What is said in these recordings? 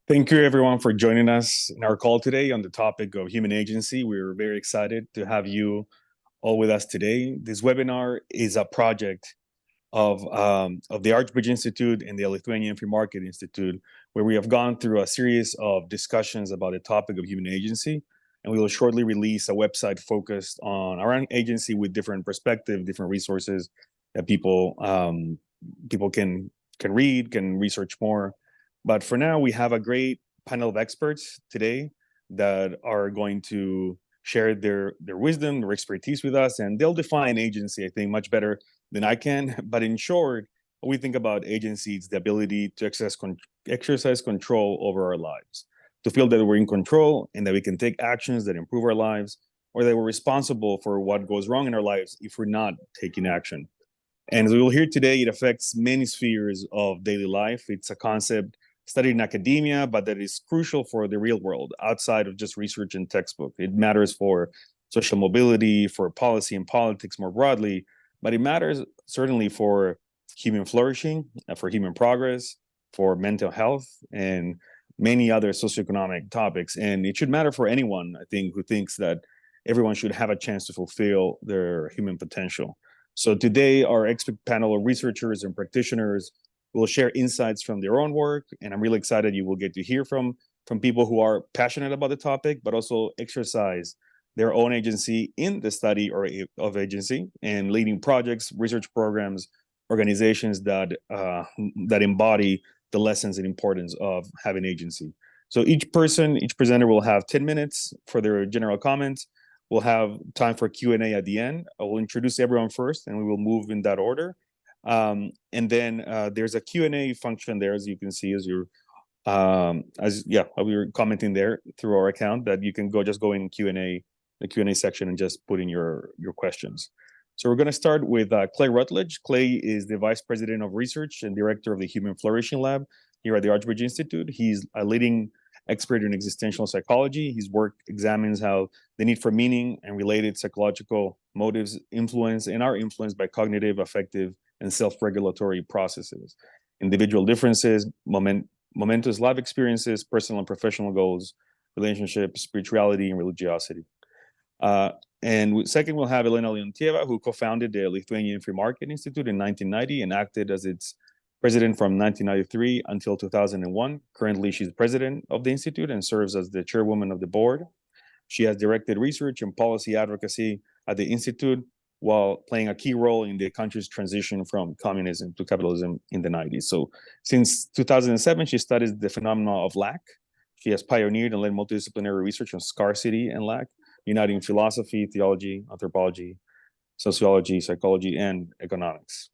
Thank you, everyone, for joining us in our call today on the topic of human agency. We're very excited to have you all with us today. This webinar is a project of the Archbridge Institute and the Lithuanian Free Market Institute, where we have gone through a series of discussions about the topic of human agency. And we will shortly release a website focused on our own agency with different perspectives, different resources that people can read, can research more. But for now, we have a great panel of experts today that are going to share their wisdom, their expertise with us, and they'll define agency, I think, much better than I can. But in short, when we think about agency, it's the ability to exercise control over our lives, to feel that we're in control and that we can take actions that improve our lives, or that we're responsible for what goes wrong in our lives if we're not taking action. And as we will hear today, it affects many spheres of daily life. It's a concept studied in academia, but that is crucial for the real world outside of just research and textbook. It matters for social mobility, for policy and politics more broadly, but it matters certainly for human flourishing, for human progress, for mental health, and many other socioeconomic topics. And it should matter for anyone, I think, who thinks that everyone should have a chance to fulfill their human potential. So today, our expert panel of researchers and practitioners will share insights from their own work, and I'm really excited you will get to hear from people who are passionate about the topic, but also exercise their own agency in the study of agency and leading projects, research programs, organizations that embody the lessons and importance of having agency. So each presenter will have 10 minutes for their general comments. We'll have time for Q&A at the end. I will introduce everyone first, and we will move in that order. And then there's a Q&A function there, as you can see, as we were commenting there through our account, that you can go in the Q&A section and just put in your questions. So we're going to start with Clay Routledge. Clay is the Vice President of Research and Director of the Human Flourishing Lab here at the Archbridge Institute. He's a leading expert in existential psychology. His work examines how the need for meaning and related psychological motives influence and are influenced by cognitive, affective, and self-regulatory processes, individual differences, momentous life experiences, personal and professional goals, relationships, spirituality, and religiosity. And second, we'll have Elena Leontjeva, who co-founded the Lithuanian Free Market Institute in 1990 and acted as its president from 1993 until 2001. Currently, she's president of the Institute and serves as the chairwoman of the board. She has directed research and policy advocacy at the Institute while playing a key role in the country's transition from communism to capitalism in the 90s. So since 2007, she studies the phenomena of lack. She has pioneered and led multidisciplinary research on scarcity and lack, uniting philosophy, theology, anthropology, sociology, psychology, and economics.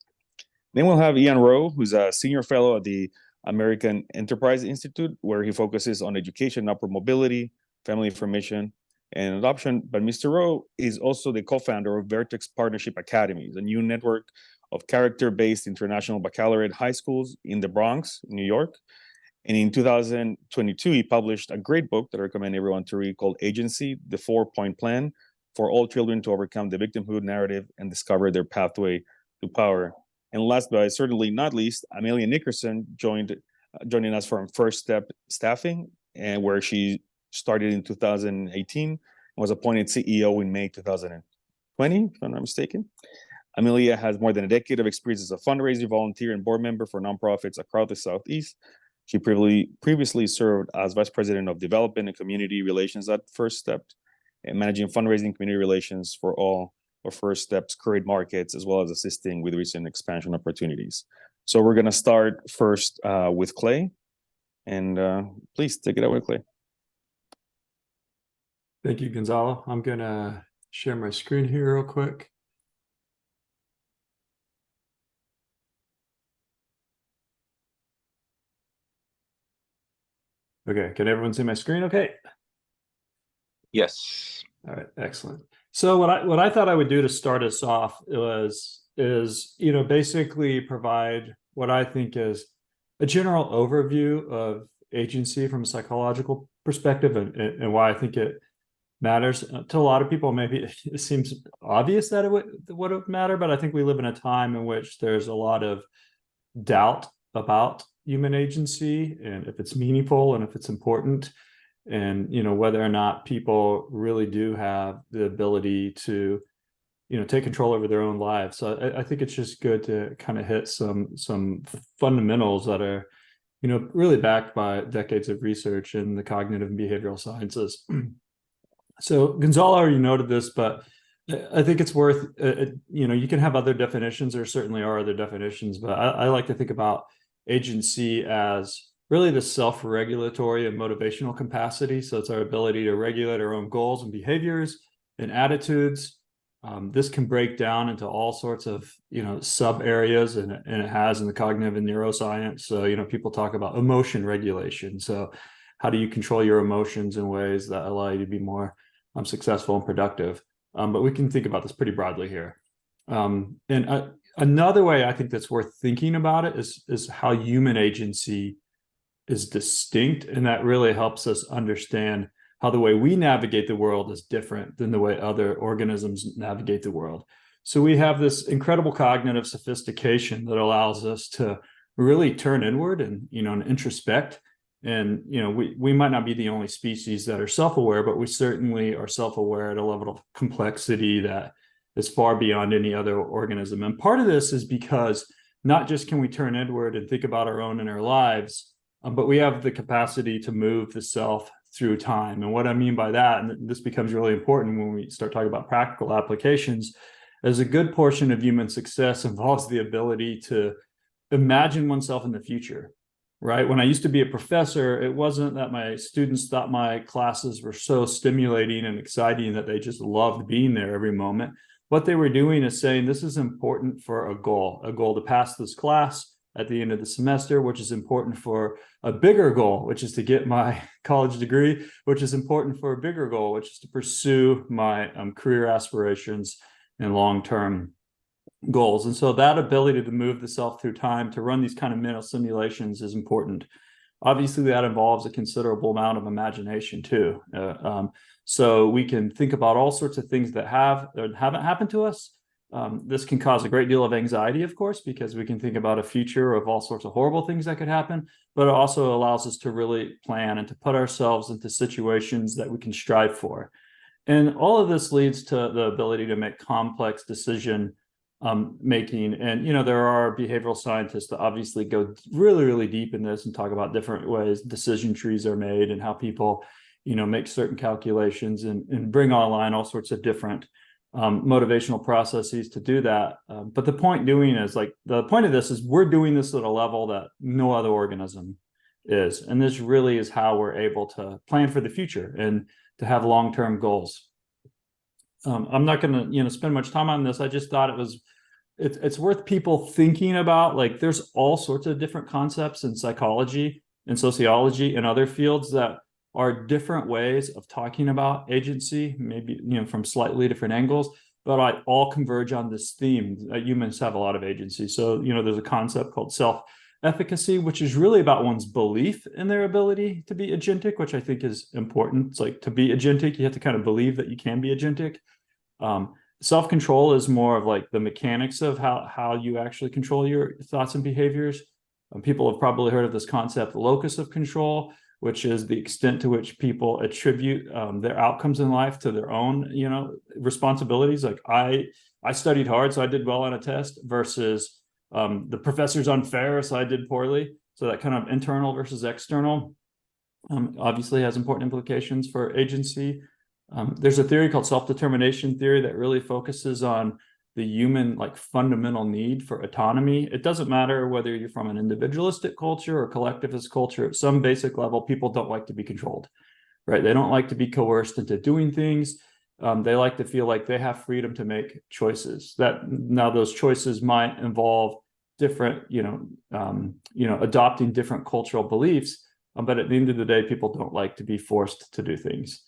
Then we'll have Ian Rowe, who's a senior fellow at the American Enterprise Institute, where he focuses on education, upward mobility, family information, and adoption. But Mr. Rowe is also the co-founder of Vertex Partnership Academies, a new network of character-based international baccalaureate high schools in the Bronx, New York. And in 2022, he published a great book that I recommend everyone to read called Agency, the 4-Point Plan for all children to overcome the victimhood narrative and discover their pathway to power. And last but certainly not least, Amelia Nickerson joining us from First Step Staffing, and where she started in 2018 and was appointed CEO in May 2020, if I'm not mistaken. Amelia has more than a decade of experience as a fundraiser, volunteer, and board member for nonprofits across the Southeast. She previously served as Vice President of Development and Community Relations at First Step, and managing fundraising community relations for all of First Step's current markets, as well as assisting with recent expansion opportunities. So we're going to start first with Clay. And please take it away, Clay. Thank you, Gonzalo. I'm going to share my screen here real quick. Okay, can everyone see my screen okay? Yes. All right, excellent. So what I thought I would do to start us off is basically provide what I think is a general overview of agency from a psychological perspective and why I think it matters. To a lot of people, maybe it seems obvious that it would matter, but I think we live in a time in which there's a lot of doubt about human agency and if it's meaningful and if it's important, and whether or not people really do have the ability to take control over their own lives. So I think it's just good to kind of hit some fundamentals that are really backed by decades of research in the cognitive and behavioral sciences. So Gonzalo already noted this, but I think it's worth, you can have other definitions. There certainly are other definitions, but I like to think about agency as really the self-regulatory and motivational capacity. So it's our ability to regulate our own goals and behaviors and attitudes. This can break down into all sorts of, sub areas, and it has in the cognitive and neuroscience. So, people talk about emotion regulation. So how do you control your emotions in ways that allow you to be more successful and productive? But we can think about this pretty broadly here. Another way I think that's worth thinking about it is how human agency is distinct, and that really helps us understand how the way we navigate the world is different than the way other organisms navigate the world. So we have this incredible cognitive sophistication that allows us to really turn inward and and introspect. And we might not be the only species that are self-aware, but we certainly are self-aware at a level of complexity that is far beyond any other organism. And part of this is because not just can we turn inward and think about our own inner lives, but we have the capacity to move the self through time. And what I mean by that, and this becomes really important when we start talking about practical applications, is a good portion of human success involves the ability to imagine oneself in the future, right? When I used to be a professor, it wasn't that my students thought my classes were so stimulating and exciting that they just loved being there every moment. What they were doing is saying, this is important for a goal to pass this class at the end of the semester, which is important for a bigger goal, which is to get my college degree, which is important for a bigger goal, which is to pursue my career aspirations and long-term goals. And so that ability to move the self through time, to run these kind of mental simulations is important. Obviously, that involves a considerable amount of imagination too. So we can think about all sorts of things that have or haven't happened to us. This can cause a great deal of anxiety, of course, because we can think about a future of all sorts of horrible things that could happen, but it also allows us to really plan and to put ourselves into situations that we can strive for. And all of this leads to the ability to make complex decision making. And, there are behavioral scientists that obviously go really, really deep in this and talk about different ways decision trees are made and how people, make certain calculations and bring online all sorts of different motivational processes to do that. But the point of this is we're doing this at a level that no other organism is. And this really is how we're able to plan for the future and to have long-term goals. I'm not going to, spend much time on this. I just thought it's worth people thinking about. Like, there's all sorts of different concepts in psychology and sociology and other fields that are different ways of talking about agency, maybe, from slightly different angles, but I all converge on this theme that humans have a lot of agency. So, there's a concept called self-efficacy, which is really about one's belief in their ability to be agentic, which I think is important. It's like, to be agentic, you have to kind of believe that you can be agentic. Self-control is more of like the mechanics of how you actually control your thoughts and behaviors. People have probably heard of this concept, locus of control, which is the extent to which people attribute their outcomes in life to their own, responsibilities. Like I studied hard, so I did well on a test, versus the professor's unfair, so I did poorly. So that kind of internal versus external obviously has important implications for agency. There's a theory called self-determination theory that really focuses on the human fundamental need for autonomy. It doesn't matter whether you're from an individualistic culture or collectivist culture. At some basic level, people don't like to be controlled, right? They don't like to be coerced into doing things. They like to feel like they have freedom to make choices. That now those choices might involve different, adopting different cultural beliefs. But at the end of the day, people don't like to be forced to do things.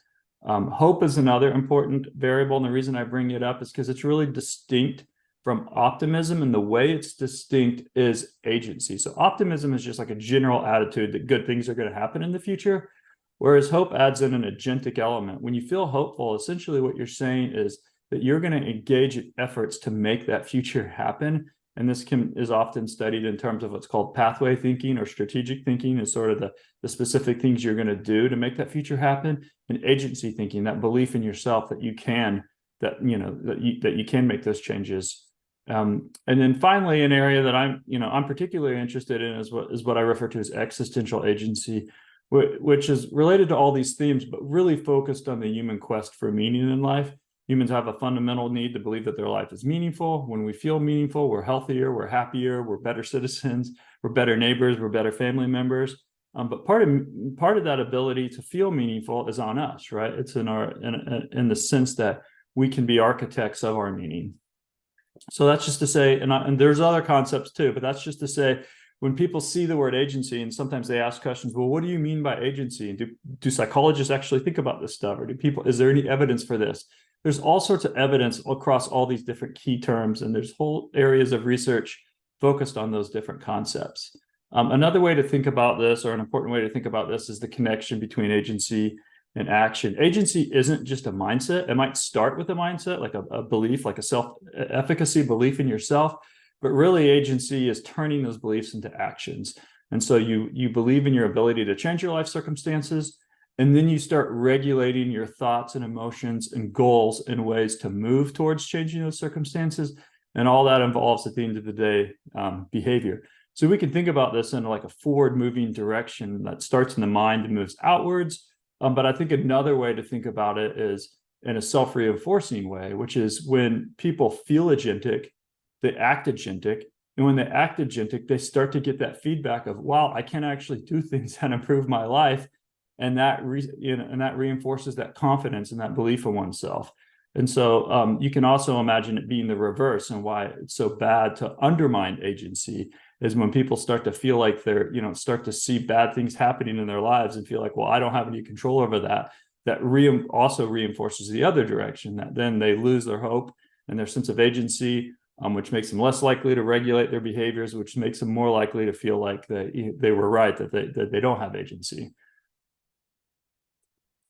Hope is another important variable. And the reason I bring it up is because it's really distinct from optimism. And the way it's distinct is agency. So optimism is just like a general attitude that good things are going to happen in the future. Whereas hope adds in an agentic element. When you feel hopeful, essentially what you're saying is that you're going to engage in efforts to make that future happen. And this is often studied in terms of what's called pathway thinking or strategic thinking, is sort of the specific things you're going to do to make that future happen, and agency thinking, that belief in yourself that you can, that you can make those changes. And then finally, an area that I'm particularly interested in is what I refer to as existential agency, which is related to all these themes, but really focused on the human quest for meaning in life. Humans have a fundamental need to believe that their life is meaningful. When we feel meaningful, we're healthier, we're happier, we're better citizens, we're better neighbors, we're better family members. But part of that ability to feel meaningful is on us, right? It's in the sense that we can be architects of our meaning. So that's just to say, and there's other concepts too, but that's just to say, when people see the word agency, and sometimes they ask questions, well, what do you mean by agency? And do psychologists actually think about this stuff? Or is there any evidence for this? There's all sorts of evidence across all these different key terms, and there's whole areas of research focused on those different concepts. Another way to think about this, or an important way to think about this, is the connection between agency and action. Agency isn't just a mindset. It might start with a mindset, like a belief, like a self-efficacy belief in yourself, but really agency is turning those beliefs into actions. And so you believe in your ability to change your life circumstances, and then you start regulating your thoughts and emotions and goals in ways to move towards changing those circumstances. And all that involves, at the end of the day, behavior. So we can think about this in like a forward moving direction that starts in the mind and moves outwards. But I think another way to think about it is in a self-reinforcing way, which is when people feel agentic, they act agentic. And when they act agentic, they start to get that feedback of, wow, I can actually do things that improve my life. And that reinforces that confidence and that belief in oneself. And so you can also imagine it being the reverse, and why it's so bad to undermine agency is when people start to feel like they're, start to see bad things happening in their lives and feel like, well, I don't have any control over that. That also reinforces the other direction, that then they lose their hope and their sense of agency, which makes them less likely to regulate their behaviors, which makes them more likely to feel like they were right, that they don't have agency.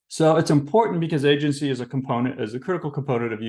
So it's important because agency is a critical component of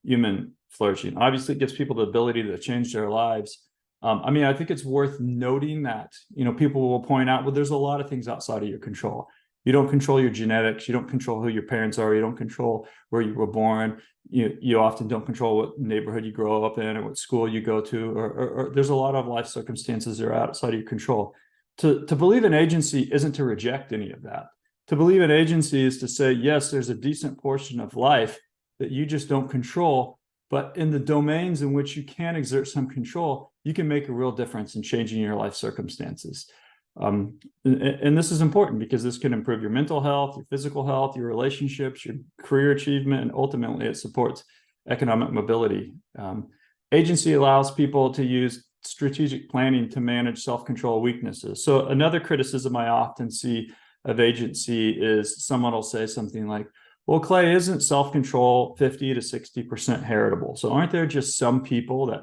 human flourishing. Obviously, it gives people the ability to change their lives. I think it's worth noting that, people will point out, well, there's a lot of things outside of your control. You don't control your genetics. You don't control who your parents are. You don't control where you were born. You often don't control what neighborhood you grow up in or what school you go to, or there's a lot of life circumstances that are outside of your control. To believe in agency isn't to reject any of that. To believe in agency is to say, yes, there's a decent portion of life that you just don't control, but in the domains in which you can exert some control, you can make a real difference in changing your life circumstances. And this is important because this can improve your mental health, your physical health, your relationships, your career achievement, and ultimately it supports economic mobility. Agency allows people to use strategic planning to manage self-control weaknesses. So another criticism I often see of agency is someone will say something like, well, Clay, isn't self-control 50 to 60% heritable? So aren't there just some people that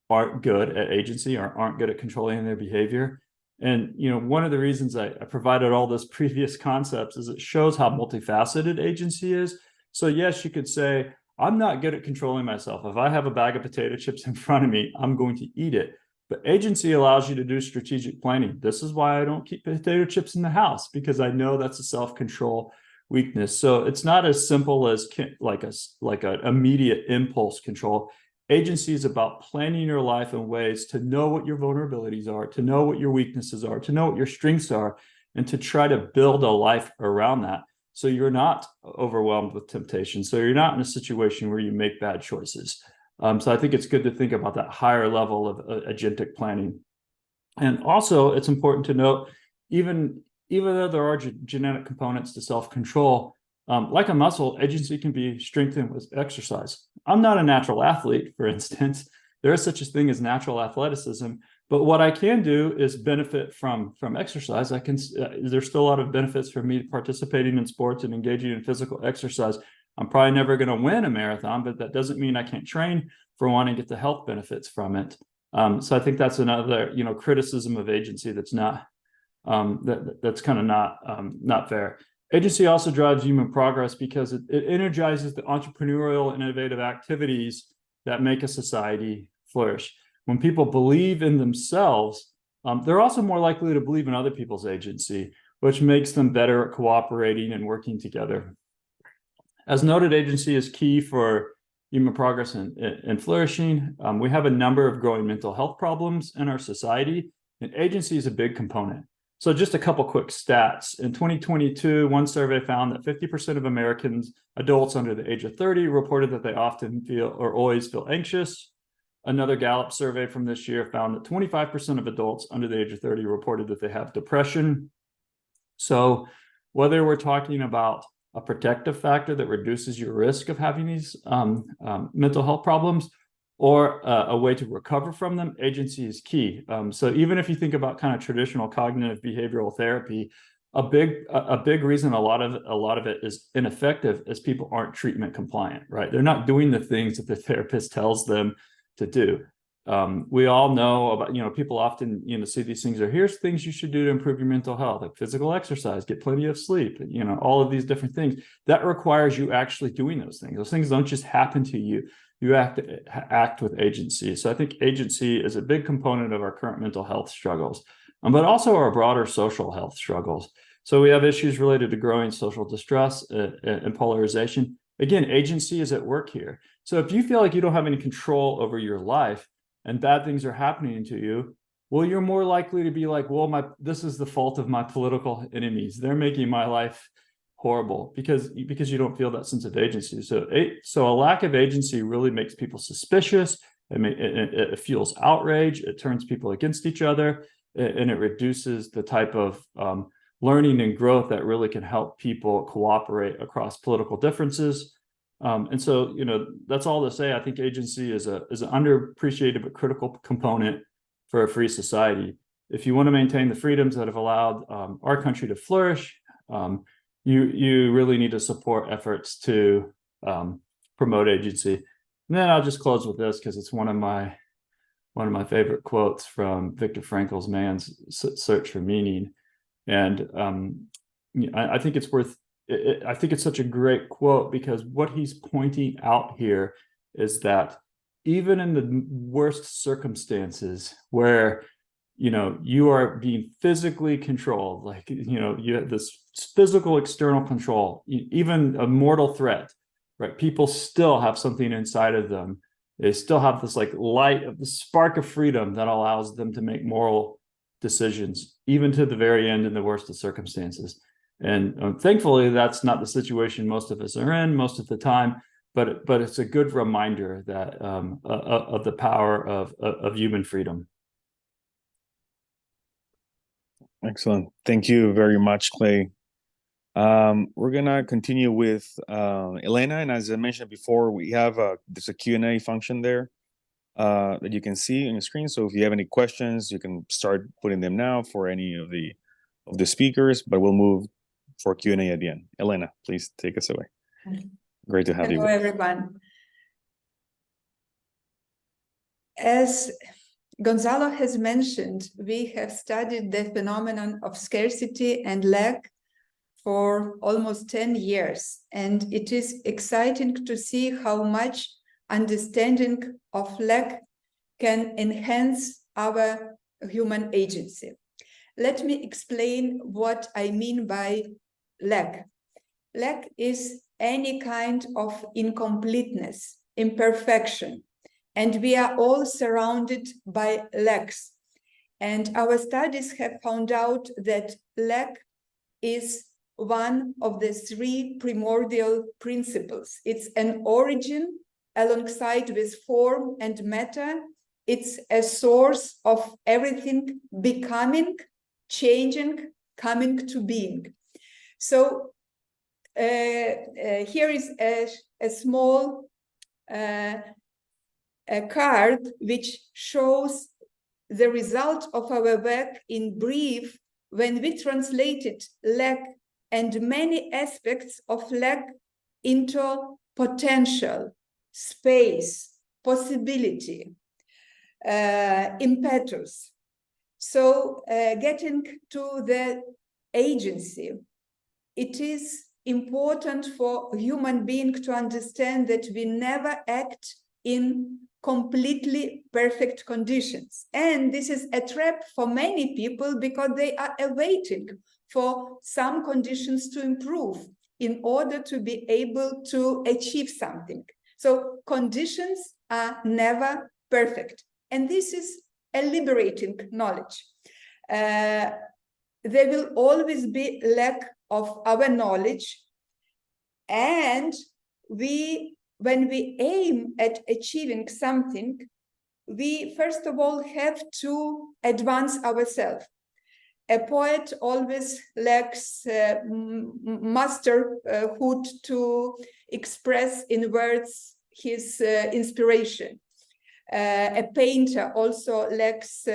aren't good at agency or aren't good at controlling their behavior? And, one of the reasons I provided all those previous concepts is it shows how multifaceted agency is. So yes, you could say, I'm not good at controlling myself. If I have a bag of potato chips in front of me, I'm going to eat it. But agency allows you to do strategic planning. This is why I don't keep potato chips in the house, because I know that's a self-control weakness. So it's not as simple as like an immediate impulse control. Agency is about planning your life in ways to know what your vulnerabilities are, to know what your weaknesses are, to know what your strengths are, and to try to build a life around that. So you're not overwhelmed with temptation. So you're not in a situation where you make bad choices. So I think it's good to think about that higher level of agentic planning. And also it's important to note, even though there are genetic components to self-control, like a muscle, agency can be strengthened with exercise. I'm not a natural athlete, for instance. There is such a thing as natural athleticism, but what I can do is benefit from exercise. There's still a lot of benefits for me participating in sports and engaging in physical exercise. I'm probably never going to win a marathon, but that doesn't mean I can't train for one and get the health benefits from it. So I think that's another, criticism of agency that's not that's kind of not fair. Agency also drives human progress because it energizes the entrepreneurial and innovative activities that make a society flourish. when people believe in themselves, they're also more likely to believe in other people's agency, which makes them better at cooperating and working together. As noted, agency is key for human progress and flourishing. We have a number of growing mental health problems in our society, and agency is a big component. So just a couple quick stats. In 2022, one survey found that 50% of Americans, adults under the age of 30, reported that they often feel or always feel anxious. Another Gallup survey from this year found that 25% of adults under the age of 30 reported that they have depression. So whether we're talking about a protective factor that reduces your risk of having these mental health problems, or a way to recover from them, agency is key. So even if you think about kind of traditional cognitive behavioral therapy, a big reason a lot of it is ineffective is people aren't treatment compliant, right? They're not doing the things that the therapist tells them to do. We all know about, people often, see these things, or here's things you should do to improve your mental health, like physical exercise, get plenty of sleep, all of these different things. That requires you actually doing those things. Those things don't just happen to you. You have to act with agency. So I think agency is a big component of our current mental health struggles, but also our broader social health struggles. So we have issues related to growing social distress and polarization. Again, agency is at work here. So if you feel like you don't have any control over your life and bad things are happening to you, well, you're more likely to be like, well, this is the fault of my political enemies. They're making my life horrible because you don't feel that sense of agency. So a lack of agency really makes people suspicious. It fuels outrage. It turns people against each other, and it reduces the type of learning and growth that really can help people cooperate across political differences. And so, that's all to say. I think agency is an underappreciated but critical component for a free society. If you want to maintain the freedoms that have allowed our country to flourish, you really need to support efforts to promote agency. And then I'll just close with this because it's one of my favorite quotes from Viktor Frankl's Man's Search for Meaning. And I think it's I think it's such a great quote because what he's pointing out here is that even in the worst circumstances where you are being physically controlled, like you have this physical external control, even a mortal threat, right? People still have something inside of them. They still have this light of the spark of freedom that allows them to make moral decisions, even to the very end in the worst of circumstances. And thankfully, that's not the situation most of us are in most of the time. But it's a good reminder that of the power of human freedom. Excellent. Thank you very much, Clay. We're gonna continue with Elena, and as I mentioned before, we have there's a Q&A function there that you can see on your screen. So if you have any questions, you can start putting them now for any of the speakers. But we'll move for Q&A at the end. Elena, please take us away. Great to have you. Hello, everyone. As Gonzalo has mentioned, we have studied the phenomenon of scarcity and lack for almost 10 years, and it is exciting to see how much understanding of lack can enhance our human agency. Let me explain what I mean by lack. Lack is any kind of incompleteness, imperfection, and we are all surrounded by lacks. And our studies have found out that lack is one of the three primordial principles. It's an origin alongside with form and matter. It's a source of everything becoming, changing, coming to being. So here is a small a card which shows the result of our work in brief when we translated lack and many aspects of lack into potential, space, possibility, impetus. So getting to the agency, it is important for human being to understand that we never act in completely perfect conditions. And this is a trap for many people because they are awaiting for some conditions to improve in order to be able to achieve something. So conditions are never perfect. And this is a liberating knowledge. There will always be lack of our knowledge. And when we aim at achieving something, we first of all have to advance ourselves. A poet always lacks masterhood to express in words his inspiration. A painter also lacks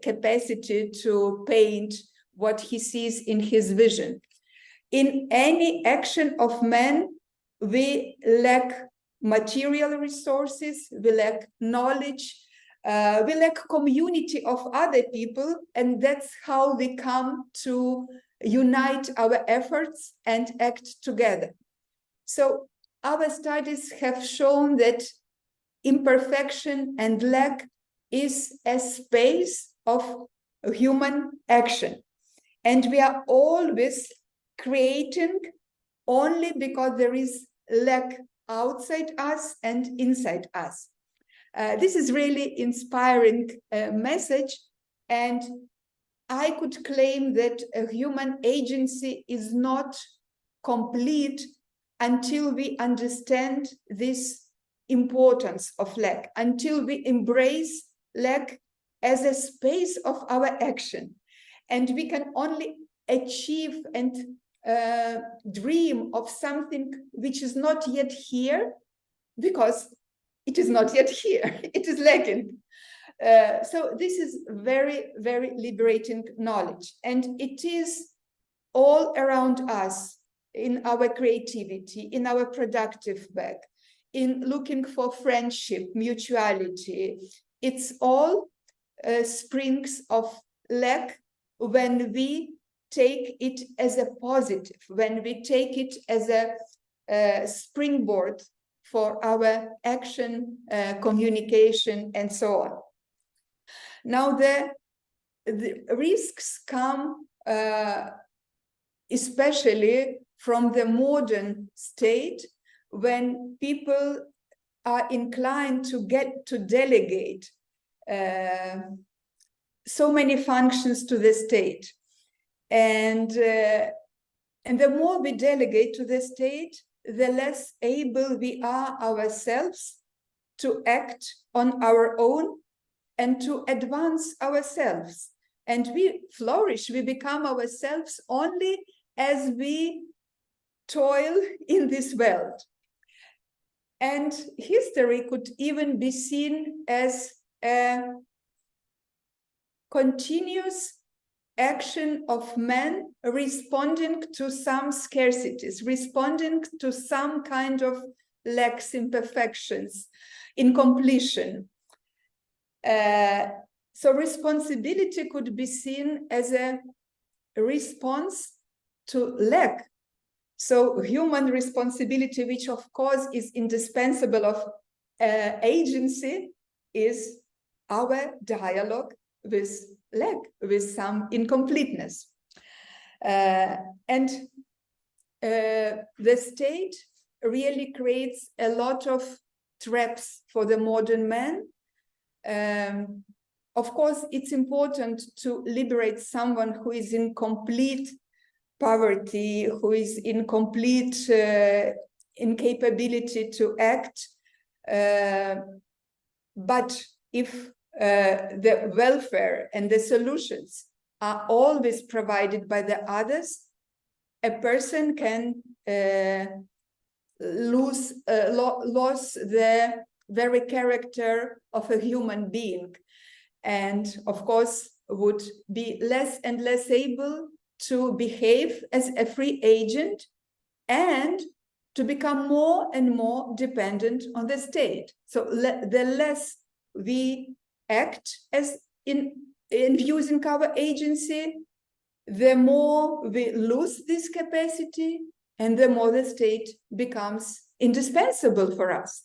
capacity to paint what he sees in his vision. In any action of man, we lack material resources, we lack knowledge, we lack community of other people, and that's how we come to unite our efforts and act together. So our studies have shown that imperfection and lack is a space of human action. And we are always creating only because there is lack outside us and inside us. This is really inspiring message, and I could claim that a human agency is not complete until we understand this importance of lack, until we embrace lack as a space of our action. And we can only achieve and dream of something which is not yet here because it is not yet here, it is lacking. So this is very, very liberating knowledge, and it is all around us in our creativity, in our productive work, in looking for friendship, mutuality. It's all springs of lack when we take it as a positive, when we take it as a springboard for our action, communication, and so on. Now, the risks come especially from the modern state, when people are inclined to delegate so many functions to the state. And the more we delegate to the state, the less able we are ourselves to act on our own and to advance ourselves. And we flourish, we become ourselves only as we toil in this world. And history could even be seen as a continuous action of man responding to some scarcities, responding to some kind of lacks, imperfections, incompletion. So responsibility could be seen as a response to lack. So human responsibility, which of course is indispensable of agency, is our dialogue with lack, with some incompleteness. And the state really creates a lot of traps for the modern man. Of course, it's important to liberate someone who is in complete poverty, who is in complete incapability to act. But if the welfare and the solutions are always provided by the others, a person can lose the very character of a human being, and of course would be less and less able to behave as a free agent and to become more and more dependent on the state. So the less we act as in using our agency, the more we lose this capacity and the more the state becomes indispensable for us.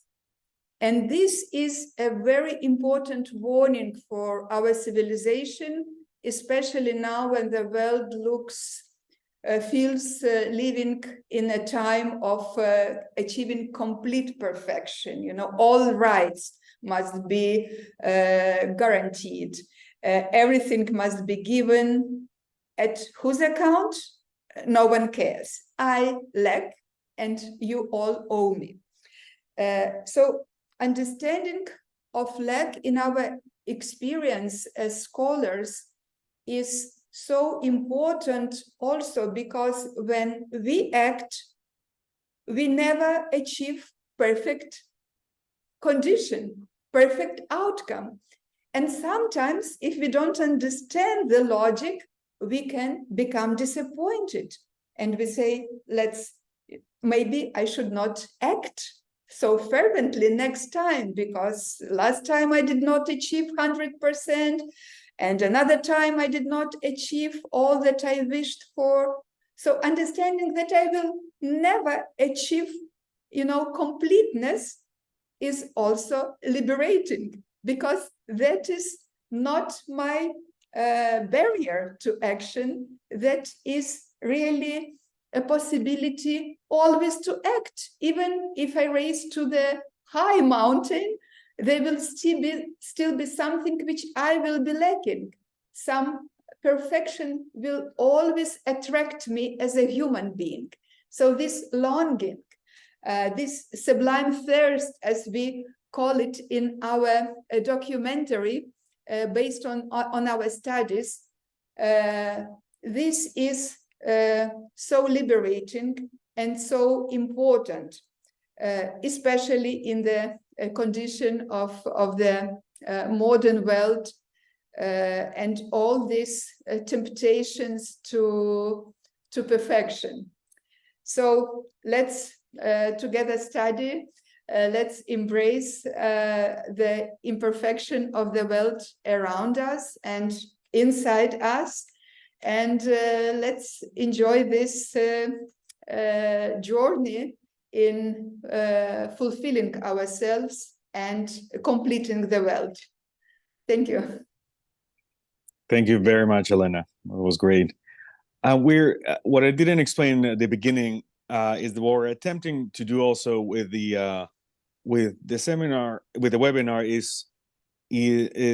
And this is a very important warning for our civilization, especially now when the world feels living in a time of achieving complete perfection. You know, all rights must be guaranteed. Everything must be given at whose account? No one cares. I lack and you all owe me. So understanding of lack in our experience as scholars is so important also because when we act, we never achieve perfect condition, perfect outcome. And sometimes if we don't understand the logic, we can become disappointed. And we say, maybe I should not act so fervently next time, because last time I did not achieve 100%, and another time I did not achieve all that I wished for. So understanding that I will never achieve, completeness is also liberating, because that is not my barrier to action. That is really a possibility always to act. Even if I race to the high mountain, there will still be something which I will be lacking. Some perfection will always attract me as a human being. So this longing, this sublime thirst, as we call it in our documentary, based on our studies, this is so liberating and so important, especially in the condition of the modern world and all these temptations to perfection. So let's together study. Let's embrace the imperfection of the world around us and inside us. And let's enjoy this journey in fulfilling ourselves and completing the world. Thank you. Thank you very much, Elena. It was great. What I didn't explain at the beginning is what we're attempting to do also with the seminar, with the webinar, is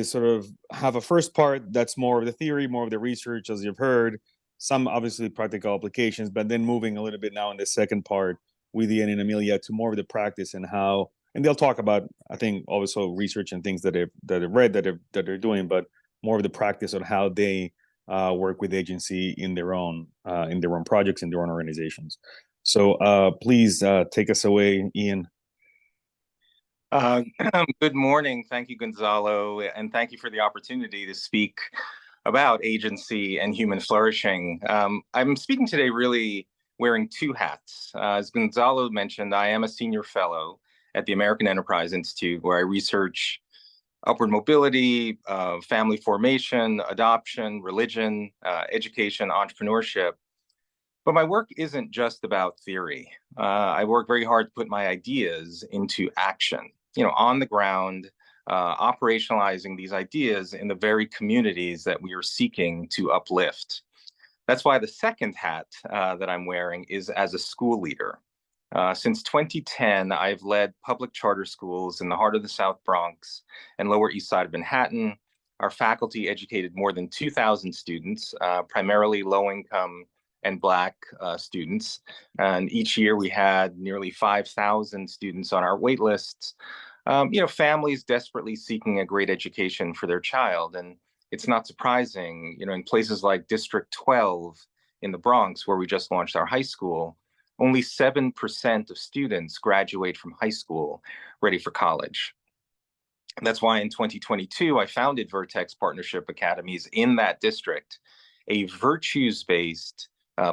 sort of have a first part that's more of the theory, more of the research, as you've heard, some obviously practical applications, but then moving a little bit now in the second part with Ian and Amelia to more of the practice and how, and they'll talk about, I think, also research and things that they've read that they're doing, but more of the practice on how they work with agency in their own projects, in their own organizations. So please take us away, Ian. Good morning. Thank you, Gonzalo, and thank you for the opportunity to speak about agency and human flourishing. I'm speaking today really wearing two hats. As Gonzalo mentioned, I am a senior fellow at the American Enterprise Institute, where I research upward mobility, family formation, adoption, religion, education, entrepreneurship. But my work isn't just about theory. I work very hard to put my ideas into action, on the ground, operationalizing these ideas in the very communities that we are seeking to uplift. That's why the second hat that I'm wearing is as a school leader. Since 2010, I've led public charter schools in the heart of the South Bronx and Lower East Side of Manhattan. Our faculty educated more than 2,000 students, primarily low-income and Black students. And each year we had nearly 5,000 students on our wait lists. Families desperately seeking a great education for their child. And it's not surprising, in places like District 12 in the Bronx, where we just launched our high school, only 7% of students graduate from high school ready for college. That's why in 2022, I founded Vertex Partnership Academies in that district, a virtues-based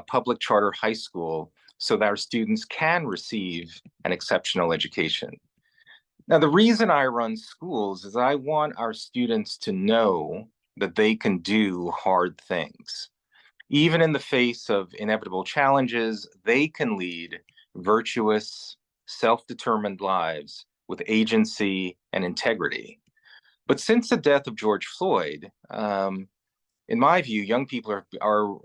public charter high school, so that our students can receive an exceptional education. Now, the reason I run schools is I want our students to know that they can do hard things. Even in the face of inevitable challenges, they can lead virtuous, self-determined lives with agency and integrity. But since the death of George Floyd, in my view, young people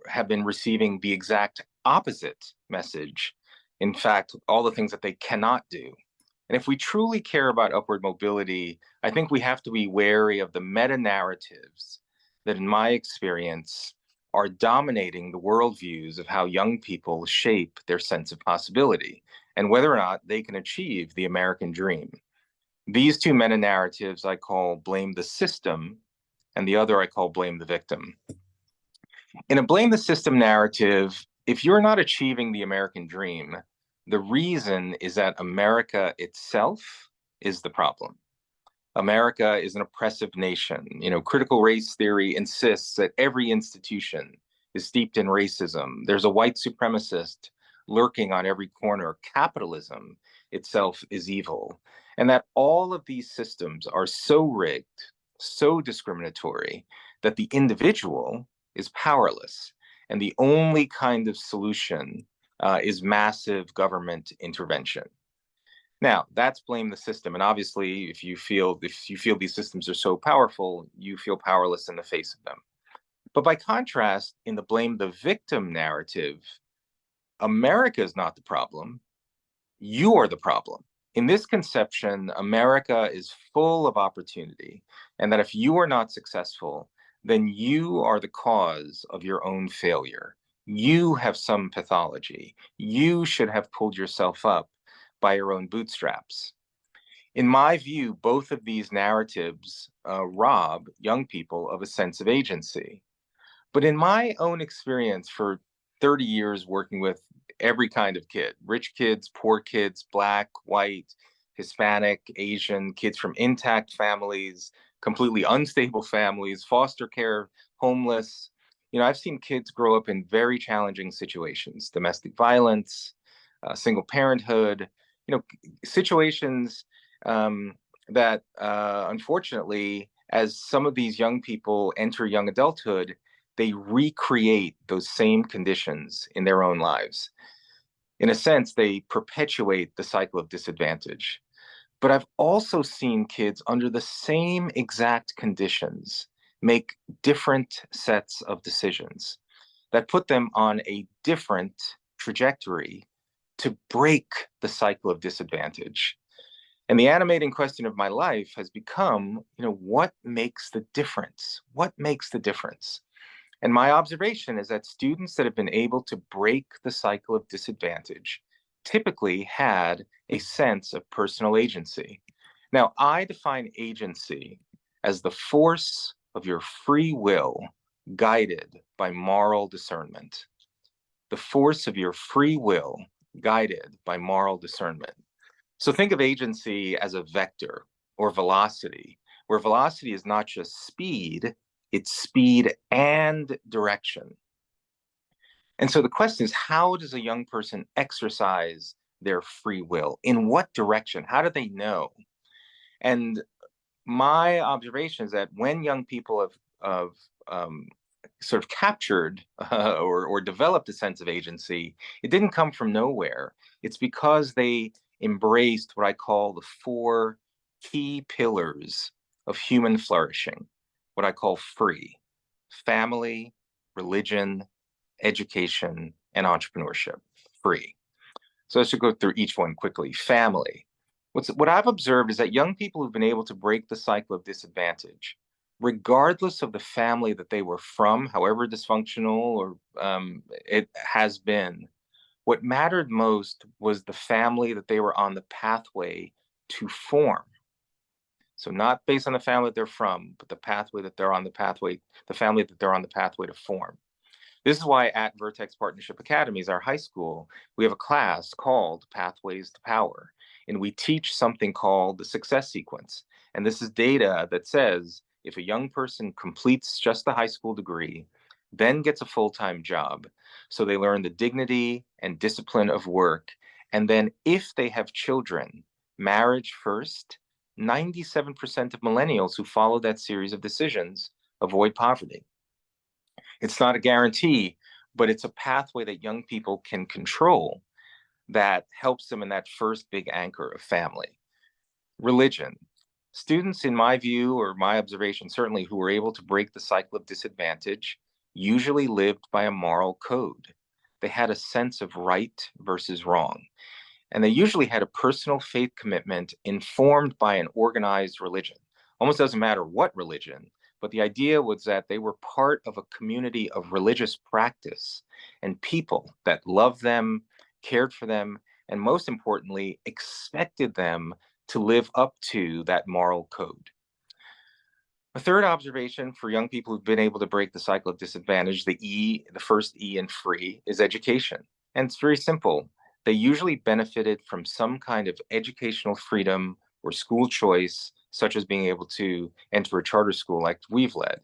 have been receiving the exact opposite message. In fact, all the things that they cannot do. And if we truly care about upward mobility, I think we have to be wary of the meta-narratives that, in my experience, are dominating the worldviews of how young people shape their sense of possibility and whether or not they can achieve the American dream. These two meta-narratives I call blame the system, and the other I call blame the victim. In a blame the system narrative, if you're not achieving the American dream, the reason is that America itself is the problem. America is an oppressive nation. Critical race theory insists that every institution is steeped in racism. There's a white supremacist lurking on every corner. Capitalism itself is evil. And that all of these systems are so rigged, so discriminatory, that the individual is powerless. And the only kind of solution is massive government intervention. Now, that's blame the system. And obviously, if you feel these systems are so powerful, you feel powerless in the face of them. But by contrast, in the blame the victim narrative, America is not the problem. You are the problem. In this conception, America is full of opportunity, and that if you are not successful, then you are the cause of your own failure. You have some pathology. You should have pulled yourself up by your own bootstraps. In my view, both of these narratives rob young people of a sense of agency. But in my own experience for 30 years working with every kind of kid, rich kids, poor kids, Black, white, Hispanic, Asian, kids from intact families, completely unstable families, foster care, homeless. I've seen kids grow up in very challenging situations, domestic violence, single parenthood, situations that unfortunately, as some of these young people enter young adulthood, they recreate those same conditions in their own lives. In a sense, they perpetuate the cycle of disadvantage. But I've also seen kids under the same exact conditions make different sets of decisions that put them on a different trajectory to break the cycle of disadvantage. And the animating question of my life has become, what makes the difference? What makes the difference? And my observation is that students that have been able to break the cycle of disadvantage typically had a sense of personal agency. Now, I define agency as the force of your free will guided by moral discernment. The force of your free will guided by moral discernment. So think of agency as a vector or velocity, where velocity is not just speed, it's speed and direction. And so the question is, how does a young person exercise their free will? In what direction? How do they know? And my observation is that when young people have sort of captured or developed a sense of agency, it didn't come from nowhere. It's because they embraced what I call the 4 key pillars of human flourishing, what I call free: family, religion, education, and entrepreneurship. Free. So I should go through each one quickly. Family. What I've observed is that young people who've been able to break the cycle of disadvantage, regardless of the family that they were from, however dysfunctional or it has been, what mattered most was the family that they were on the pathway to form. So not based on the family that they're from, but the pathway that they're on the pathway, the family that they're on the pathway to form. This is why at Vertex Partnership Academies, our high school, we have a class called Pathways to Power. And we teach something called the success sequence. And this is data that says if a young person completes just the high school degree, then gets a full-time job, so they learn the dignity and discipline of work, and then if they have children, marriage first, 97% of millennials who follow that series of decisions avoid poverty. It's not a guarantee, but it's a pathway that young people can control that helps them in that first big anchor of family. Religion. Students, in my view, or my observation, certainly, who were able to break the cycle of disadvantage, usually lived by a moral code. They had a sense of right versus wrong. And they usually had a personal faith commitment informed by an organized religion. Almost doesn't matter what religion, but the idea was that they were part of a community of religious practice and people that loved them, cared for them, and most importantly, expected them to live up to that moral code. A third observation for young people who've been able to break the cycle of disadvantage, the first E in free, is education. And it's very simple. They usually benefited from some kind of educational freedom or school choice, such as being able to enter a charter school like we've led.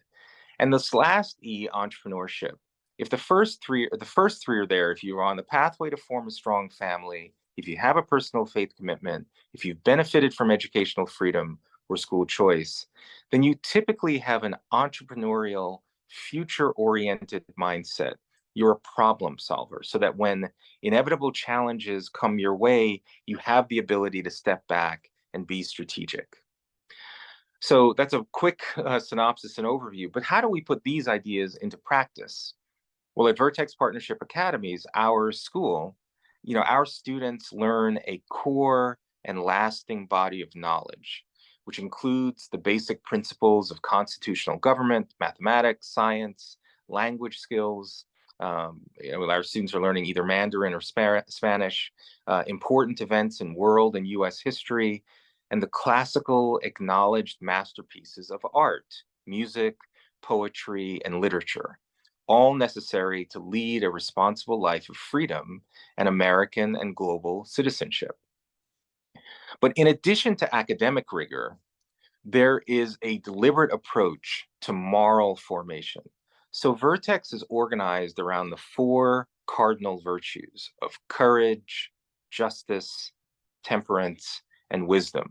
And this last E, entrepreneurship. If the first three are there, if you're on the pathway to form a strong family, if you have a personal faith commitment, if you've benefited from educational freedom or school choice, then you typically have an entrepreneurial, future-oriented mindset. You're a problem solver, so that when inevitable challenges come your way, you have the ability to step back and be strategic. So that's a quick synopsis and overview, but how do we put these ideas into practice? Well, at Vertex Partnership Academies, our school, our students learn a core and lasting body of knowledge, which includes the basic principles of constitutional government, mathematics, science, language skills. Our students are learning either Mandarin or Spanish, important events in world and US history, and the classical acknowledged masterpieces of art, music, poetry, and literature, all necessary to lead a responsible life of freedom and American and global citizenship. But in addition to academic rigor, there is a deliberate approach to moral formation. So Vertex is organized around the 4 cardinal virtues of courage, justice, temperance, and wisdom,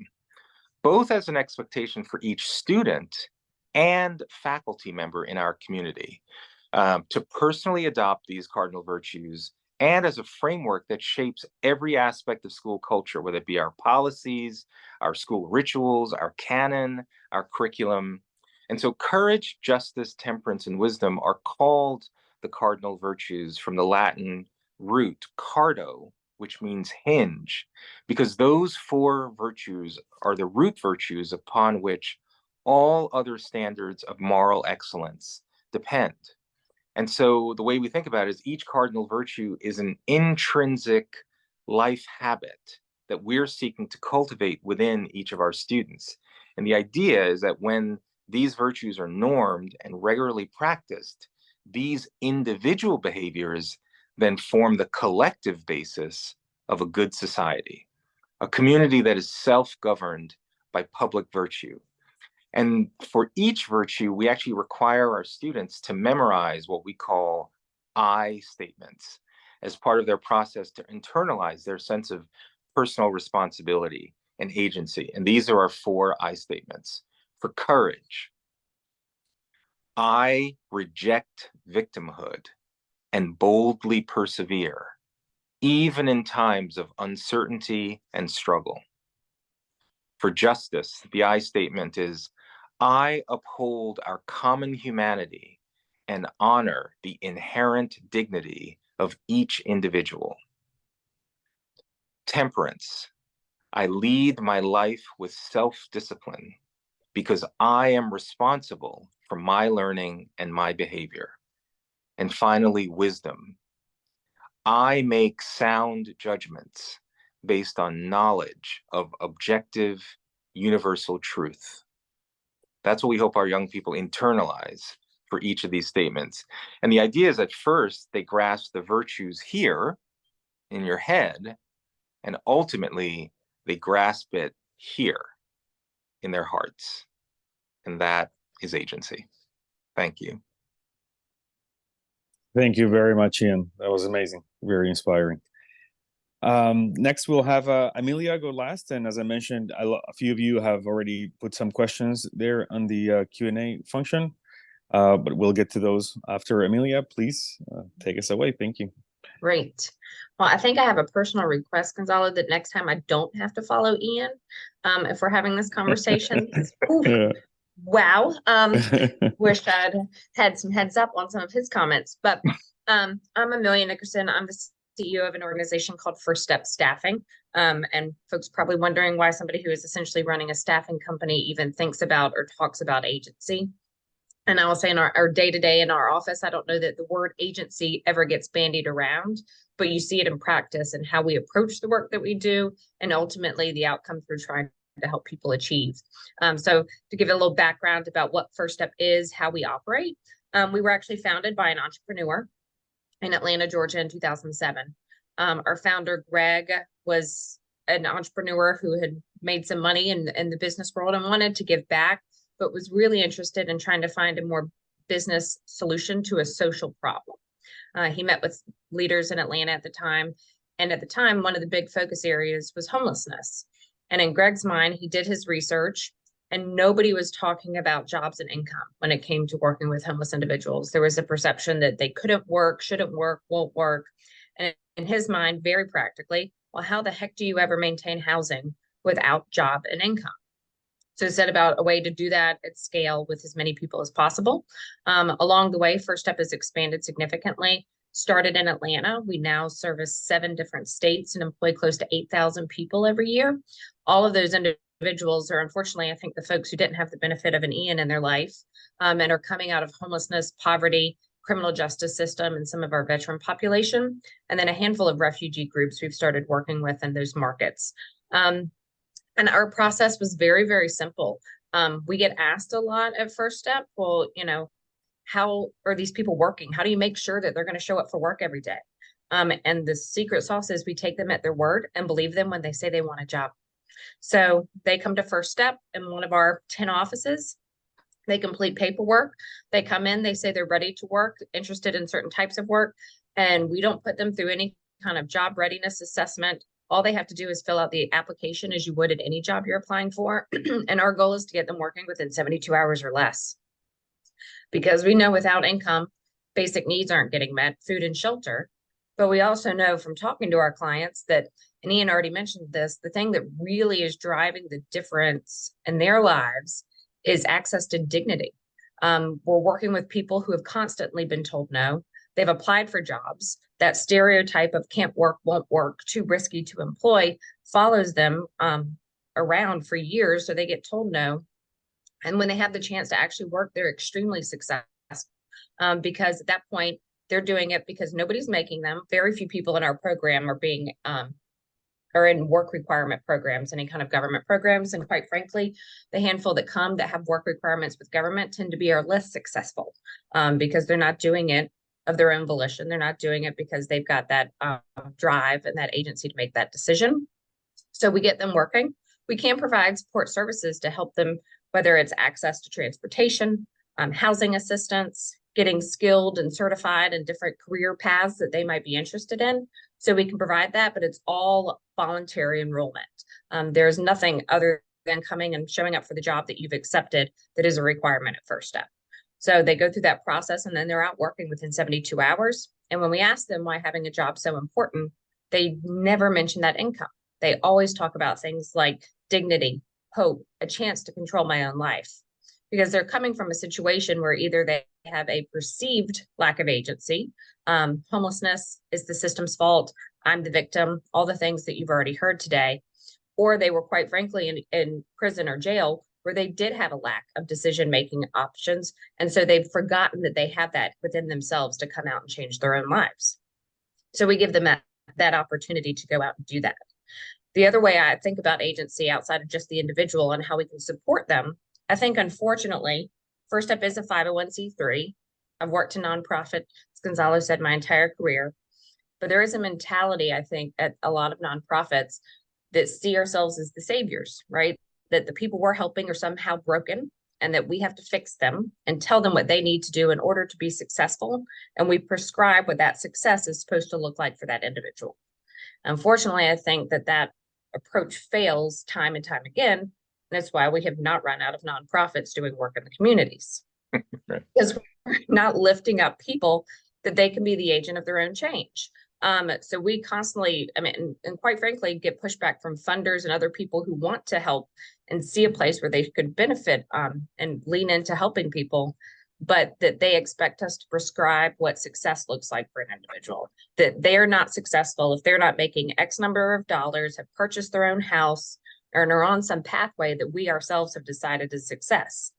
both as an expectation for each student and faculty member in our community to personally adopt these cardinal virtues, and as a framework that shapes every aspect of school culture, whether it be our policies, our school rituals, our canon, our curriculum. And so courage, justice, temperance, and wisdom are called the cardinal virtues from the Latin root cardo, which means hinge, because those 4 virtues are the root virtues upon which all other standards of moral excellence depend. And so the way we think about it is each cardinal virtue is an intrinsic life habit that we're seeking to cultivate within each of our students. And the idea is that when these virtues are normed and regularly practiced, these individual behaviors then form the collective basis of a good society, a community that is self-governed by public virtue. And for each virtue, we actually require our students to memorize what we call I statements as part of their process to internalize their sense of personal responsibility and agency. And these are our 4 I statements. For courage, I reject victimhood and boldly persevere, even in times of uncertainty and struggle. For justice, the I statement is, I uphold our common humanity and honor the inherent dignity of each individual. Temperance, I lead my life with self-discipline because I am responsible for my learning and my behavior. And finally, wisdom, I make sound judgments based on knowledge of objective, universal truth. That's what we hope our young people internalize for each of these statements. And the idea is at first they grasp the virtues here in your head, and ultimately they grasp it here in their hearts. And that is agency. Thank you. Thank you very much, Ian. That was amazing. Very inspiring. Next, we'll have Amelia go last. And as I mentioned, a few of you have already put some questions there on the Q&A function, but we'll get to those after Amelia. Please take us away. Thank you. Great. Well, I think I have a personal request, Gonzalo, that next time I don't have to follow Ian if we're having this conversation. Yeah. Wow. Wish I'd had some heads up on some of his comments. But I'm Amelia Nickerson. I'm the CEO of an organization called First Step Staffing. And folks probably wondering why somebody who is essentially running a staffing company even thinks about or talks about agency. And I will say in our day-to-day in our office, I don't know that the word agency ever gets bandied around, but you see it in practice and how we approach the work that we do, and ultimately the outcomes we're trying to help people achieve. So to give a little background about what First Step is, how we operate, we were actually founded by an entrepreneur in Atlanta, Georgia in 2007. Our founder, Greg, was an entrepreneur who had made some money in the business world and wanted to give back, but was really interested in trying to find a more business solution to a social problem. He met with leaders in Atlanta at the time. And at the time, one of the big focus areas was homelessness. And in Greg's mind, he did his research and nobody was talking about jobs and income when it came to working with homeless individuals. There was a perception that they couldn't work, shouldn't work, won't work. And in his mind, very practically, well, how the heck do you ever maintain housing without job and income? So set about a way to do that at scale with as many people as possible. Along the way, First Step has expanded significantly. Started in Atlanta. We now service 7 different states and employ close to 8,000 people every year. All of those individuals are, unfortunately, I think the folks who didn't have the benefit of an Ian in their life and are coming out of homelessness, poverty, criminal justice system, and some of our veteran population, and then a handful of refugee groups we've started working with in those markets. And our process was very, very simple. We get asked a lot at First Step, well, how are these people working? How do you make sure that they're going to show up for work every day? And the secret sauce is we take them at their word and believe them when they say they want a job. So they come to First Step in one of our 10 offices. They complete paperwork. They come in, they say they're ready to work, interested in certain types of work, and we don't put them through any kind of job readiness assessment. All they have to do is fill out the application as you would at any job you're applying for. And our goal is to get them working within 72 hours or less. Because we know without income, basic needs aren't getting met, food and shelter. But we also know from talking to our clients that, and Ian already mentioned this, the thing that really is driving the difference in their lives is access to dignity. We're working with people who have constantly been told no. They've applied for jobs. That stereotype of can't work, won't work, too risky to employ follows them around for years. So they get told no. And when they have the chance to actually work, they're extremely successful because at that point, they're doing it because nobody's making them. Very few people in our program are being are in work requirement programs, any kind of government programs. And quite frankly, the handful that come that have work requirements with government tend to be our less successful because they're not doing it of their own volition. They're not doing it because they've got that drive and that agency to make that decision. So we get them working. We can provide support services to help them, whether it's access to transportation, housing assistance, getting skilled and certified in different career paths that they might be interested in. So we can provide that, but it's all voluntary enrollment. There's nothing other than coming and showing up for the job that you've accepted that is a requirement at First Step. So they go through that process and then they're out working within 72 hours. And when we ask them why having a job is so important, they never mention that income. They always talk about things like dignity, hope, a chance to control my own life, because they're coming from a situation where either they have a perceived lack of agency, homelessness is the system's fault, I'm the victim, all the things that you've already heard today, or they were quite frankly in prison or jail where they did have a lack of decision-making options. And so they've forgotten that they have that within themselves to come out and change their own lives. So we give them that opportunity to go out and do that. The other way I think about agency outside of just the individual and how we can support them, I think, unfortunately, First Step is a 501c3. I've worked in nonprofit, as Gonzalo said, my entire career. But there is a mentality, I think, at a lot of nonprofits that see ourselves as the saviors, right? That the people we're helping are somehow broken and that we have to fix them and tell them what they need to do in order to be successful. And we prescribe what that success is supposed to look like for that individual. Unfortunately, I think that approach fails time and time again. And that's why we have not run out of nonprofits doing work in the communities. Right. Because we're not lifting up people that they can be the agent of their own change. So we constantly, I mean, and quite frankly, get pushback from funders and other people who want to help and see a place where they could benefit and lean into helping people, but that they expect us to prescribe what success looks like for an individual, that they're not successful if they're not making X number of dollars, have purchased their own house, or are on some pathway that we ourselves have decided is success.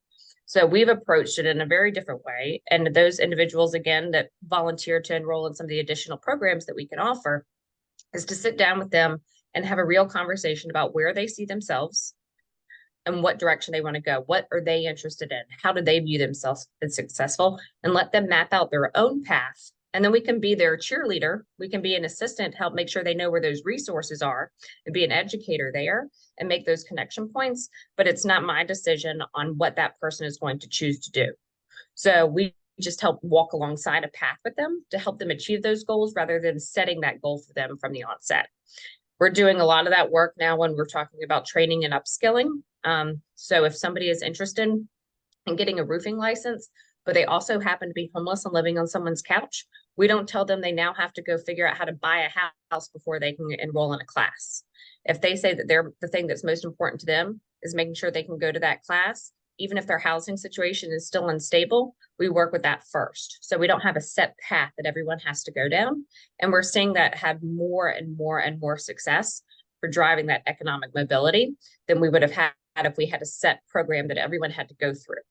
So we've approached it in a very different way. And those individuals, again, that volunteer to enroll in some of the additional programs that we can offer, is to sit down with them and have a real conversation about where they see themselves and what direction they want to go. What are they interested in? How do they view themselves as successful? And let them map out their own path. And then we can be their cheerleader. We can be an assistant, help make sure they know where those resources are, and be an educator there and make those connection points. But it's not my decision on what that person is going to choose to do. So we just help walk alongside a path with them to help them achieve those goals rather than setting that goal for them from the onset. We're doing a lot of that work now when we're talking about training and upskilling. So if somebody is interested in getting a roofing license, but they also happen to be homeless and living on someone's couch, we don't tell them they now have to go figure out how to buy a house before they can enroll in a class. If they say that the thing that's most important to them is making sure they can go to that class, even if their housing situation is still unstable, we work with that first. So we don't have a set path that everyone has to go down. And we're seeing that have more and more and more success for driving that economic mobility than we would have had if we had a set program that everyone had to go through.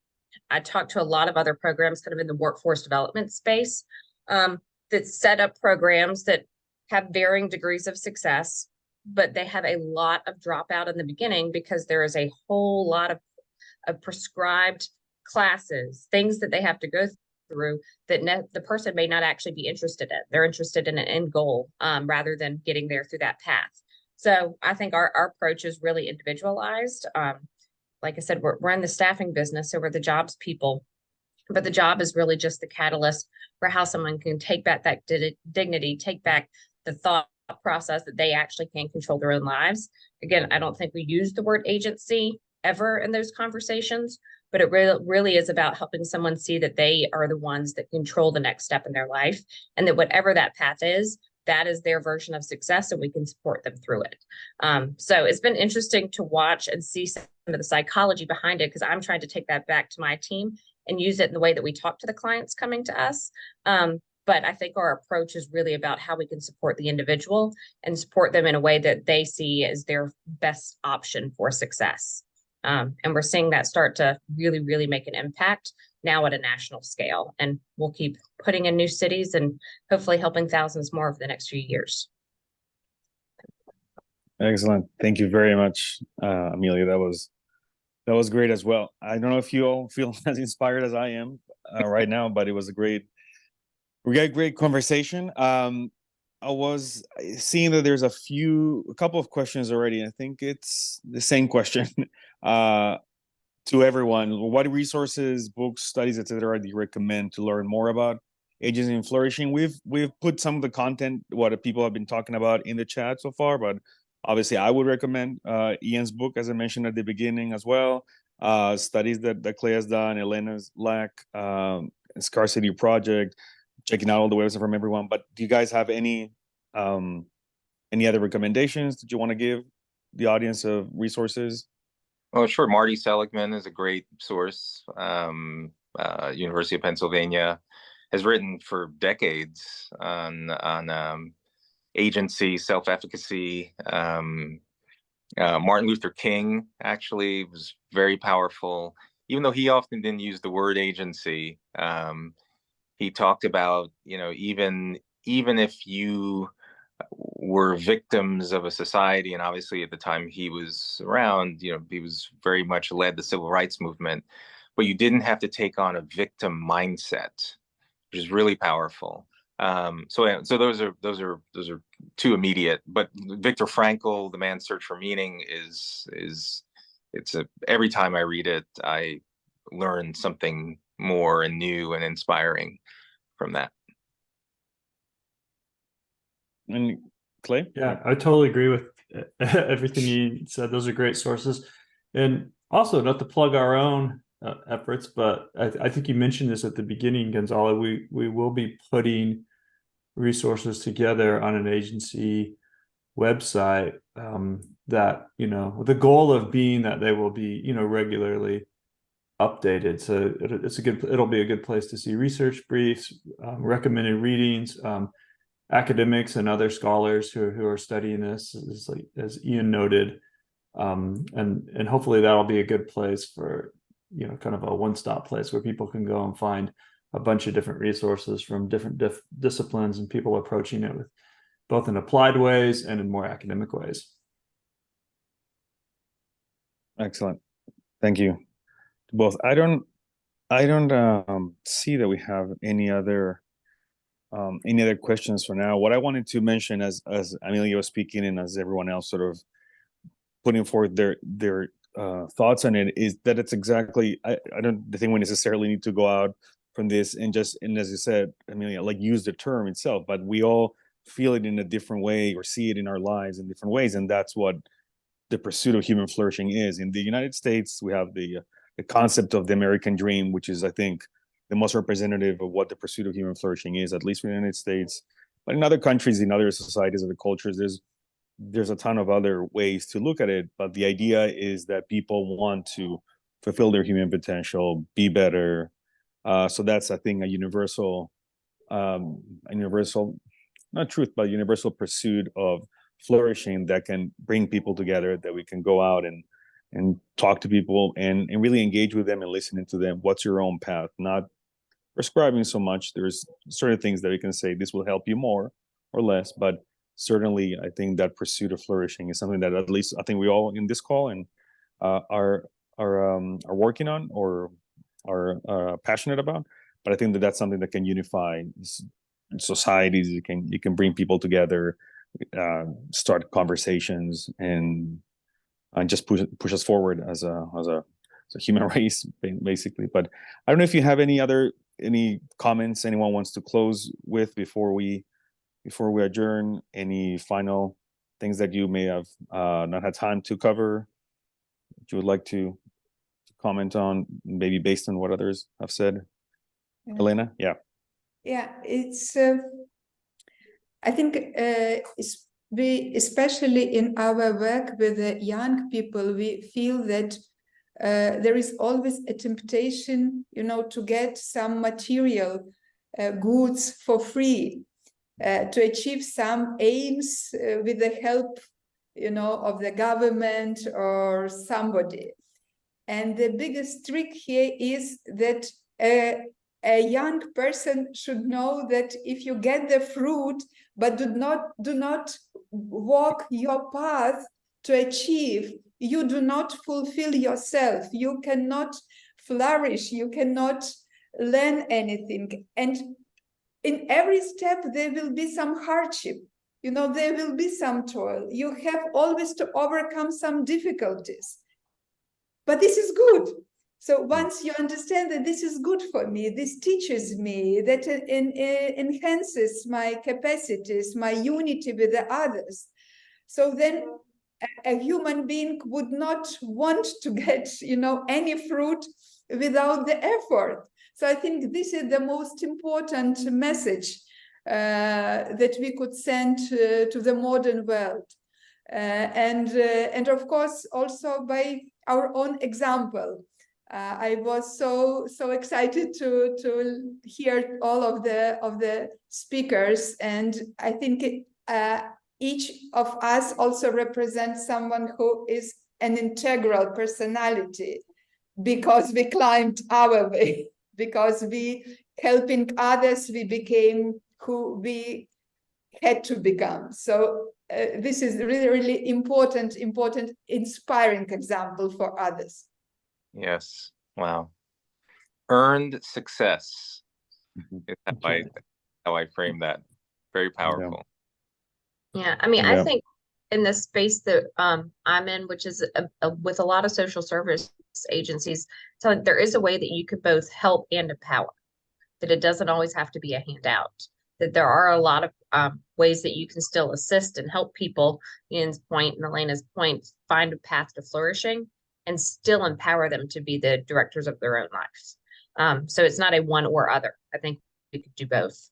I talked to a lot of other programs kind of in the workforce development space that set up programs that have varying degrees of success, but they have a lot of dropout in the beginning because there is a whole lot of prescribed classes, things that they have to go through that the person may not actually be interested in. They're interested in an end goal rather than getting there through that path. So I think our approach is really individualized. Like I said, we're in the staffing business, so we're the jobs people, but the job is really just the catalyst for how someone can take back that dignity, take back the thought process that they actually can control their own lives. Again, I don't think we use the word agency ever in those conversations, but it really is about helping someone see that they are the ones that control the next step in their life, and that whatever that path is, that is their version of success, and we can support them through it. So it's been interesting to watch and see some of the psychology behind it, because I'm trying to take that back to my team and use it in the way that we talk to the clients coming to us. But I think our approach is really about how we can support the individual and support them in a way that they see as their best option for success. And we're seeing that start to really, really make an impact now at a national scale. And we'll keep putting in new cities and hopefully helping thousands more over the next few years. Excellent. Thank you very much, Amelia. That was great as well. I don't know if you all feel as inspired as I am right now, but it was a great conversation. I was seeing that there's a couple of questions already. I think it's the same question to everyone. What resources, books, studies, etc., do you recommend to learn more about agency and flourishing? We've put some of the content, what people have been talking about, in the chat so far, but obviously I would recommend Ian's book, as I mentioned at the beginning as well. Studies that Clay has done, Elena's LAC, Scarcity Project, checking out all the websites from everyone. But do you guys have any other recommendations that you want to give the audience of resources? Oh, sure. Marty Seligman is a great source. University of Pennsylvania has written for decades on agency, self-efficacy. Martin Luther King actually was very powerful, even though he often didn't use the word agency. He talked about, even if you were victims of a society, and obviously at the time he was around, he was very much led the civil rights movement, but you didn't have to take on a victim mindset, which is really powerful. So those are two immediate. But Viktor Frankl, The Man's Search for Meaning, every time I read it, I learn something more and new and inspiring from that. And Clay? Yeah, I totally agree with everything you said. Those are great sources. And also, not to plug our own efforts, but I think you mentioned this at the beginning, Gonzalo. We will be putting resources together on an agency website, that, the goal of being that they will be, regularly updated. So it'll be a good place to see research briefs, recommended readings, academics and other scholars who are studying this, as Ian noted, and hopefully that'll be a good place for, kind of a one-stop place where people can go and find a bunch of different resources from different disciplines and people approaching it with both in applied ways and in more academic ways. Excellent. Thank you to both. I don't see that we have any other questions for now. What I wanted to mention, as Amelia was speaking and as everyone else sort of putting forth their thoughts on it, is that it's exactly, I don't think we necessarily need to go out from this and as you said, Amelia, like use the term itself, but we all feel it in a different way or see it in our lives in different ways, and that's what the pursuit of human flourishing is. In the United States, we have the concept of the American dream, which is, I think, the most representative of what the pursuit of human flourishing is, at least in the United States. But in other countries, in other societies, other cultures, there's a ton of other ways to look at it. But the idea is that people want to fulfill their human potential, be better. So that's, I think, a universal, not truth, but universal pursuit of flourishing that can bring people together, that we can go out and talk to people and really engage with them and listening to them. What's your own path? Not prescribing so much. There's certain things that we can say, this will help you more or less, but certainly I think that pursuit of flourishing is something that at least I think we all in this call and are working on or are passionate about. But I think that that's something that can unify societies. You can bring people together, start conversations, and just push us forward as a human race, basically. But I don't know if you have any comments anyone wants to close with before we adjourn. Any final things that you may have not had time to cover that you would like to comment on, maybe based on what others have said? Elena? Yeah, it's I think we, especially in our work with the young people, we feel that there is always a temptation, to get some material goods for free, to achieve some aims with the help, of the government or somebody. And the biggest trick here is that a young person should know that if you get the fruit, but do not walk your path to achieve, you do not fulfill yourself. You cannot flourish. You cannot learn anything. And in every step, there will be some hardship. There will be some toil. You have always to overcome some difficulties. But this is good. So once you understand that this is good for me, this teaches me, that it enhances my capacities, my unity with the others. So then a human being would not want to get, any fruit without the effort. So I think this is the most important message that we could send to the modern world. And of course, also by our own example. I was so excited to hear all of the speakers, and I think each of us also represents someone who is an integral personality, because we climbed our way, because we helping others, we became who we had to become. So this is really, really important, inspiring example for others. Yes. Wow. Earned success is how I frame that. Very powerful. Yeah. I mean, I think in the space that I'm in, which is with a lot of social service agencies, so there is a way that you could both help and empower, that it doesn't always have to be a handout, that there are a lot of ways that you can still assist and help people, Ian's point and Elena's point, find a path to flourishing and still empower them to be the directors of their own lives. So it's not a one or other. I think we could do both.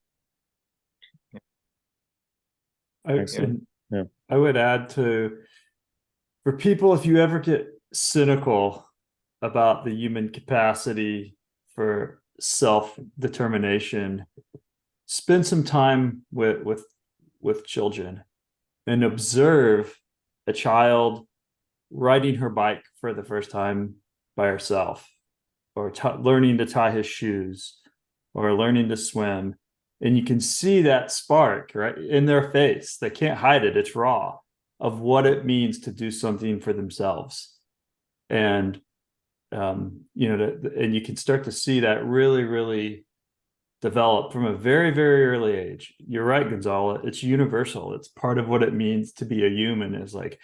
Excellent. Yeah. I would add for people, if you ever get cynical about the human capacity for self-determination, spend some time with children and observe a child riding her bike for the first time by herself, or learning to tie his shoes, or learning to swim. And you can see that spark right in their face. They can't hide it. It's raw, of what it means to do something for themselves. And and you can start to see that really, really develop from a very, very early age. You're right, Gonzalo. It's universal. It's part of what it means to be a human, is like,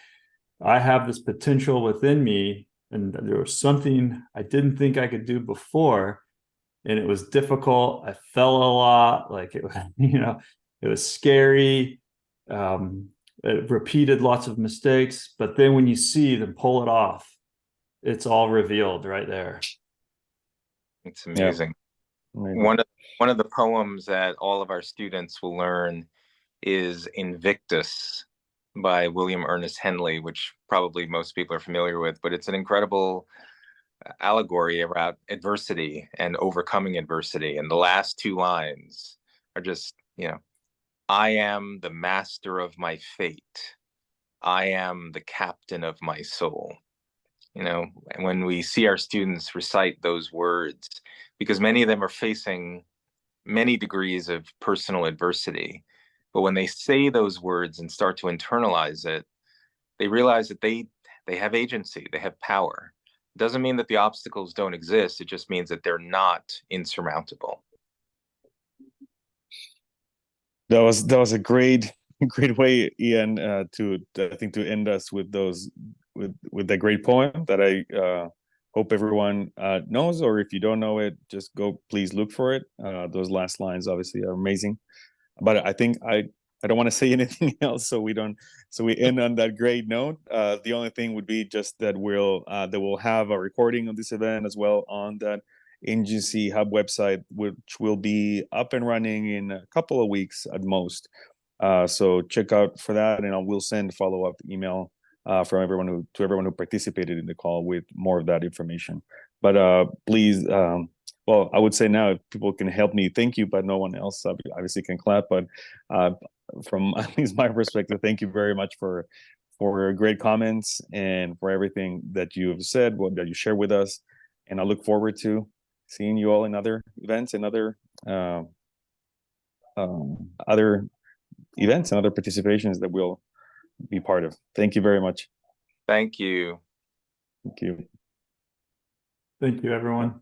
I have this potential within me, and there was something I didn't think I could do before, and it was difficult. I fell a lot, like it was, it was scary. It repeated lots of mistakes, but then when you see them pull it off, it's all revealed right there. It's amazing. Yeah. One of the poems that all of our students will learn is Invictus by William Ernest Henley, which probably most people are familiar with, but it's an incredible allegory about adversity and overcoming adversity. And the last two lines are just, I am the master of my fate. I am the captain of my soul. And when we see our students recite those words, because many of them are facing many degrees of personal adversity, but when they say those words and start to internalize it, they realize that they have agency, they have power. It doesn't mean that the obstacles don't exist. It just means that they're not insurmountable. That was a great way, Ian, to end us with with that great poem that I hope everyone knows, or if you don't know it, just please look for it. Those last lines obviously are amazing, but I think I don't want to say anything else, so we end on that great note. The only thing would be just that we'll have a recording of this event as well on that Agency Hub website, which will be up and running in a couple of weeks at most. So check out for that, and we'll send a follow-up email from everyone who participated in the call with more of that information. But please, well, I would say now, if people can help me thank you, but no one else obviously can clap. But from at least my perspective, thank you very much for great comments and for everything that you've said, that you shared with us. And I look forward to seeing you all in other events and other events and other participations that we'll be part of. Thank you very much. Thank you. Thank you. Thank you, everyone.